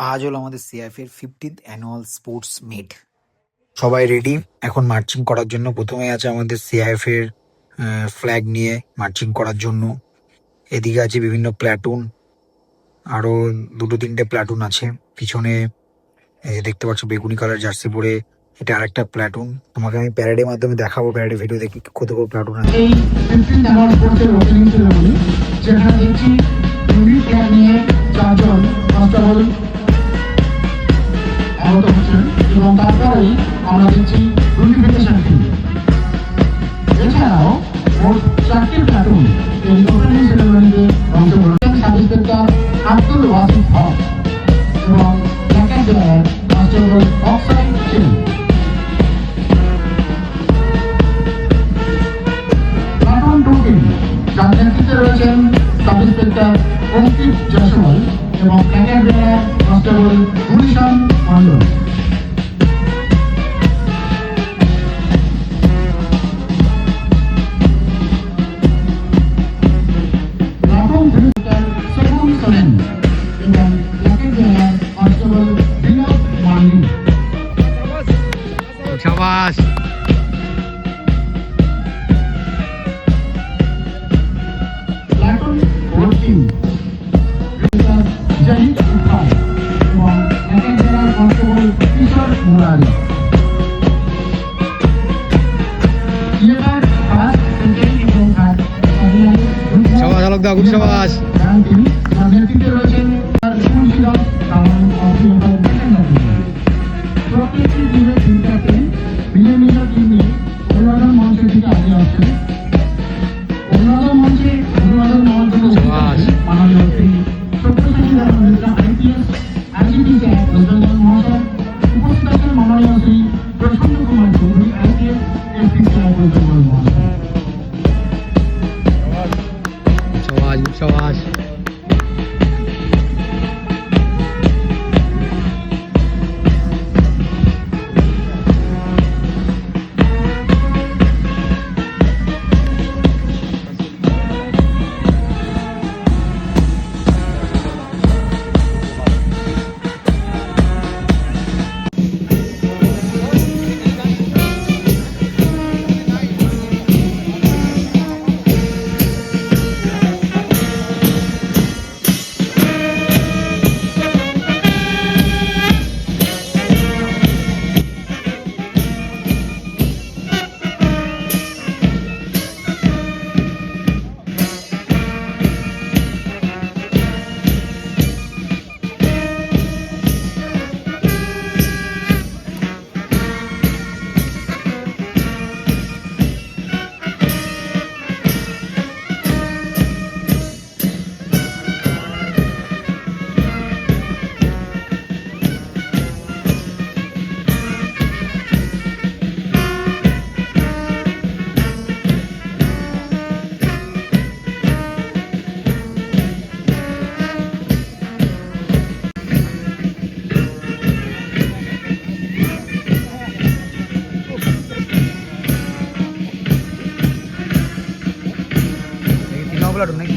আজ হলো আমাদের সিআইএফ এর 50th অ্যানুয়াল স্পোর্টস মিট। সবাই রেডি এখন মার্চিং করার জন্য। প্রথমে আছে আমাদের সিআইএফ এর ফ্ল্যাগ নিয়ে মার্চিং করার জন্য। এদিকে আছে বিভিন্ন প্ল্যাটুন, আরো দুটো তিনটে প্ল্যাটুন আছে পিছনে। এই যে দেখতে পাচ্ছ বেগুনি কালার জার্সি পরে, এটা আরেকটা প্ল্যাটুন। তোমাকে আমি প্যারেডের মাধ্যমে দেখাবো, প্যারেডের ভিডিও দেখি কত প্ল্যাটুন আছে। এই 15th অ্যানুয়াল স্পোর্টসের ওপেনিং সেরেমনি, যেখানে দেখছি ইউনিট ফ্ল্যাগ নিয়ে চারজন কনস্টেবল আহত হচ্ছেন এবং তারপরেই আমরা দেখছি ইউনিফিকেশন টিম। এছাড়াও মোট 4টি প্ল্যাটুন এই ওপেনিং সেরেমনিতে অংশগ্রহণ। সাব ইন্সপেক্টর আব্দুল ওয়াসিফ হক এবং সেকেন্ড জেনারেল কনস্টেবল অক্সাইড ছিলেন। প্ল্যাটুন 2 টিম, যার নেতৃত্বে রয়েছেন সাব ইন্সপেক্টর অঙ্কিত জয়সওয়াল এবং second general constable Gulishan Mondal. Platoon 3 Segun Soren এবং second general constable Binod Mandi. শাবাশ। প্ল্যাটুন 4 টিম, জাহিদ উপায় এবং second general constable Kishore Murari. Theatre first, second এবং থার্ড শাবাশ আলোক দা, গুড শাবাশ। টিম, যার নেতৃত্বে রয়েছেন তার সুশীলক কামাল অফিসার সেকেন্ড। প্রত্যেকটি টিমের টিম ক্যাপ্টেন নিজ নিজ টিম নিয়ে অভিবাদন মঞ্চের দিকে এগিয়ে আসছেন। অভিবাদন মঞ্চে অভিবাদন নেওয়ার জন্য মাননীয় Shri Satyasachi Ramchandra IPS IGP sir Ranjan মহাশয়, উপস্থিত আছেন মাননীয় Shri Prasanna Kumar Chowdhury IPS SP sir Ranjan মহাশয়। শাবাশ শাবাশ। প্ল্যাটুন নাকি?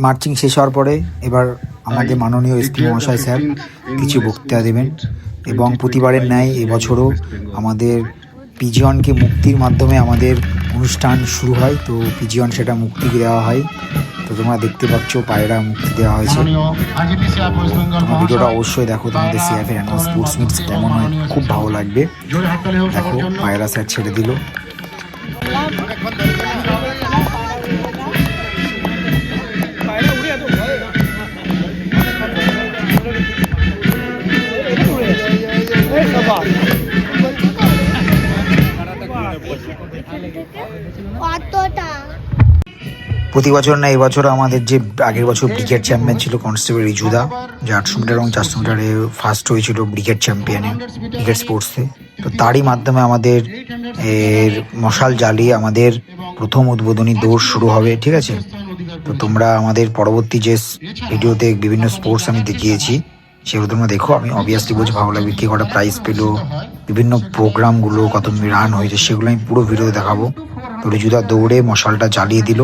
মার্চিং শেষ হওয়ার পরে এবার আমাদের মাননীয় এসপি মহাশয় স্যার কিছু বক্তৃতা দেবেন এবং প্রতিবারের ন্যায় এবছরও আমাদের পিজিয়নকে মুক্তির মাধ্যমে আমাদের অনুষ্ঠান শুরু হয়। তো পিজিয়ন সেটা মুক্তি দেওয়া হয়। তো তোমরা দেখতে পাচ্ছ পায়রা মুক্তি দেওয়া হয়েছে। তোমরা ভিডিওটা অবশ্যই দেখো, তোমাদের সিআইএফ এর অ্যানুয়াল স্পোর্টস মিট কেমন হয় খুব ভালো লাগবে। দেখো পায়রা স্যার ছেড়ে দিল। Bye. প্রতি বছর না এবছর আমাদের যে আগের বছর ব্রিগেড চ্যাম্পিয়ন ছিল কনস্টেবল রিজুদা, যে 800 মিটার এবং 400 মিটারে ফার্স্ট হয়েছিল ব্রিগেড চ্যাম্পিয়নে ব্রিগেড স্পোর্টসে। তো তারই মাধ্যমে আমাদের এর মশাল জ্বালিয়ে আমাদের প্রথম উদ্বোধনী দৌড় শুরু হবে, ঠিক আছে? তো তোমরা আমাদের পরবর্তী যে ভিডিওতে বিভিন্ন স্পোর্টস আমি দেখিয়েছি সেগুলো তোমরা দেখো। আমি অবভিয়াসলি বলছি ভালো লাগবে, কে কটা প্রাইজ পেলো, বিভিন্ন প্রোগ্রামগুলো কত রান হয়েছে সেগুলো আমি পুরো ভিডিওতে দেখাবো। তো রিজুদা দৌড়ে মশালটা জ্বালিয়ে দিল,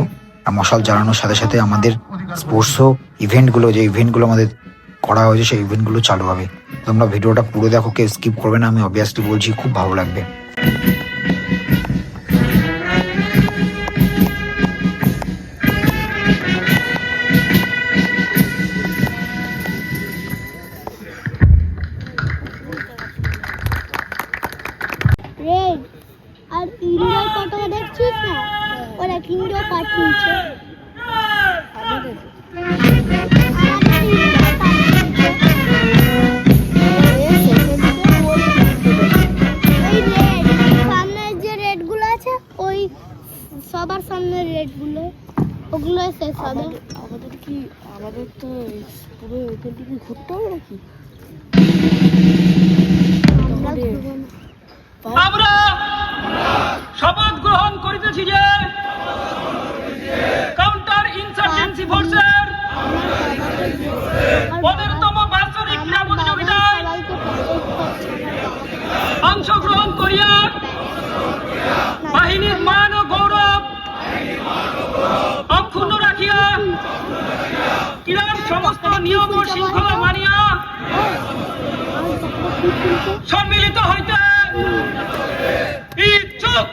আর মশাল জ্বালানোর সাথে সাথে আমাদের স্পোর্টসও ইভেন্টগুলো যে ইভেন্টগুলো আমাদের করা হয়েছে সেই ইভেন্টগুলো চালু হবে। তোমরা ভিডিওটা পুরো দেখো, কেউ স্কিপ করবে না, আমি অবভিয়াসলি বলছি, খুব ভালো লাগবে। রেড আর ইন্ডিয়ার পতাকা দেখছিস না, ওরা ইন্ডিয়া পাঠিয়েছে। সামনের যে রেড গুলো আছে ওই সবার সামনে রেড গুলো ওগুলো শেষ হবে। আমাদের তো পুরো এখানটুকু ঘুরতে হবে নাকি? আমরা শপথ গ্রহণ করিতেছি যে কাউন্টার ইনসার্জেন্সি ফোর্সের 15তম বার্ষিক ক্রীড়া প্রতিযোগিতায় অংশগ্রহণ করিয়া বাহিনীর মান ও গৌরব অক্ষুণ্ণ রাখিয়া ক্রীড়ার সমস্ত নিয়ম ও শৃঙ্খলা মানিয়া সম্মিলিত হইতে ইচ্ছুক।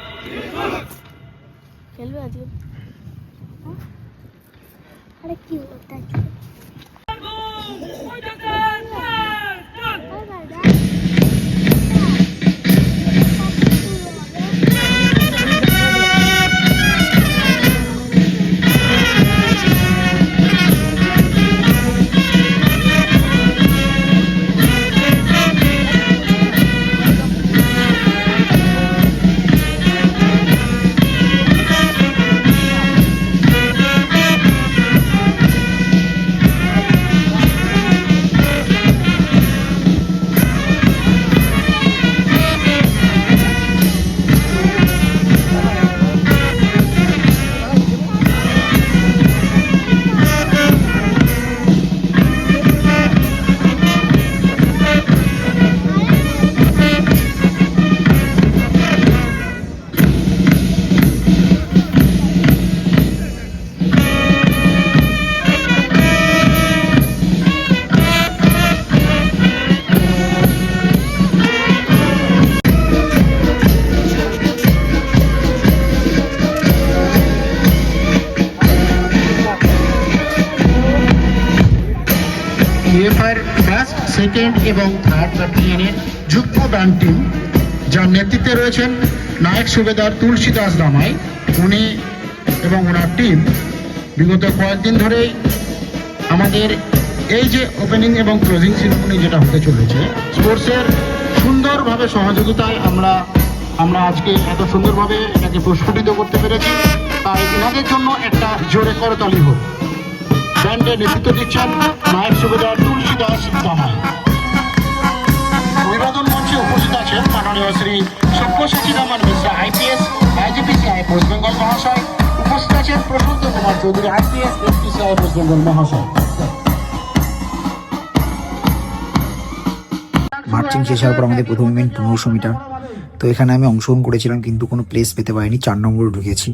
খেলবে আজকে? আরে কি ওটা ইউএফআর ফার্স্ট, সেকেন্ড এবং থার্ড ব্যাটালিয়নের যুগ্ম ব্যান্ড টিম, যার নেতৃত্বে রয়েছেন নায়ক সুবেদার তুলসী দাস দামাই। উনি এবং ওনার টিম বিগত কয়েকদিন ধরেই আমাদের এই যে ওপেনিং এবং ক্লোজিং সেরেমনি যেটা হতে চলেছে স্পোর্টসের সুন্দরভাবে সহযোগিতায় আমরা আজকে এত সুন্দরভাবে এটাকে প্রস্ফুটিত করতে পেরেছি। তাই এনাদের জন্য একটা জোরে করতালি হোক। ব্যান্ডের নেতৃত্ব দিচ্ছেন নায়ক সুবেদার তুলসী দাস দামাই। অভিবাদন মঞ্চে উপস্থিত আছেন মাননীয় শ্রী সব্যসাচী রমন মিশ্রা আইপিএস, আইজিপিসিআই ওয়েস্ট বেঙ্গল মহাশয়। উপস্থিত আছেন প্রশান্ত কুমার চৌধুরী আইপিএস, এসপিসিআই ওয়েস্ট বেঙ্গল মহাশয়। মার্চিং শেষ হওয়ার পর আমাদের প্রথম ইভেন্ট 1500 মিটার। তো এখানে আমি অংশগ্রহণ করেছিলাম কিন্তু কোনো প্লেস পেতে পারিনি, 4 নম্বরে ঢুকেছি।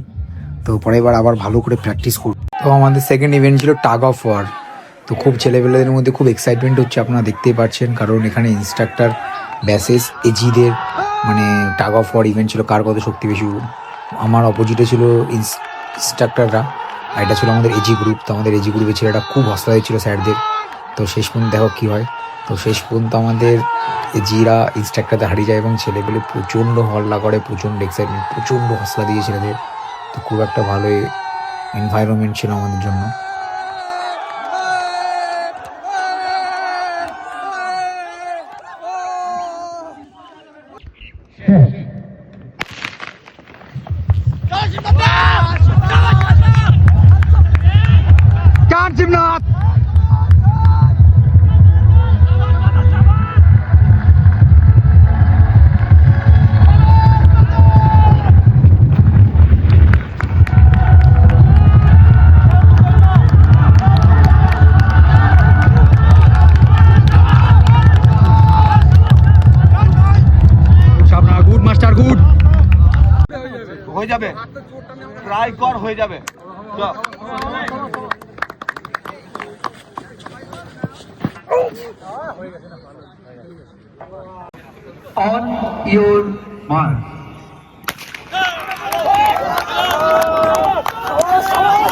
তো পরের বার আবার ভালো করে প্র্যাকটিস করব। তো আমাদের সেকেন্ড ইভেন্ট ছিল টাগ অফ ওয়ার। তো খুব ছেলেবেলাদের মধ্যে খুব এক্সাইটমেন্ট হচ্ছে, আপনারা দেখতেই পাচ্ছেন, কারণ এখানে ইনস্ট্রাক্টর ব্যাসেস এজিদের মানে টাগ অফ ওয়ার ইভেন্ট ছিল, কার কত শক্তি বেশি। আমার অপোজিটে ছিল ইনস্ট্রাক্টররা, আর এটা ছিল আমাদের এজি গ্রুপ। তো আমাদের এজি গ্রুপের ছেলেটা খুব হস্তা ছিল স্যারদের। তো শেষ পর্যন্ত দেখো কী হয়। তো শেষ পর্যন্ত আমাদের এজিরা ইনস্ট্রাক্টরদের হারিয়ে যায় এবং ছেলেপেলে প্রচণ্ড হল্লা করে, প্রচণ্ড এক্সাইটমেন্ট, প্রচণ্ড হস্তা দিয়ে ছেলেদের। তো খুব একটা ভালো এনভায়রনমেন্ট ছিল আমাদের জন্য। হয়ে যাবে, ট্রাই কর, হয়ে যাবে। On your mark.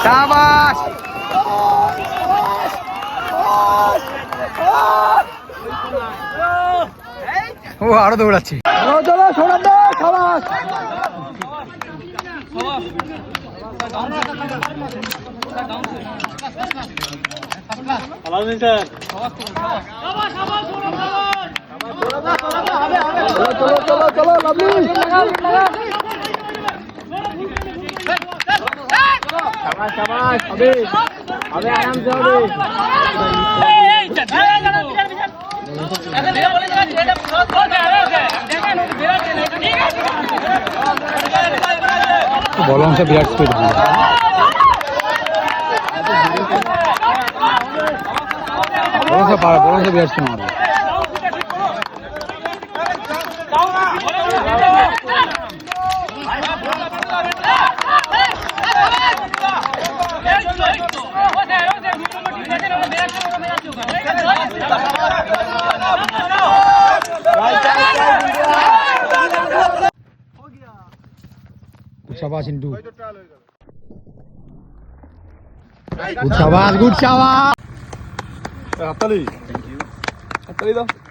শাবাশ ও আরো দৌড়াচ্ছি বললাম সে বিরাট স্পিড বললাম সে বিরাট স্পিড মারবে शाबाश इंटू गुड शाबाश हाताली दाও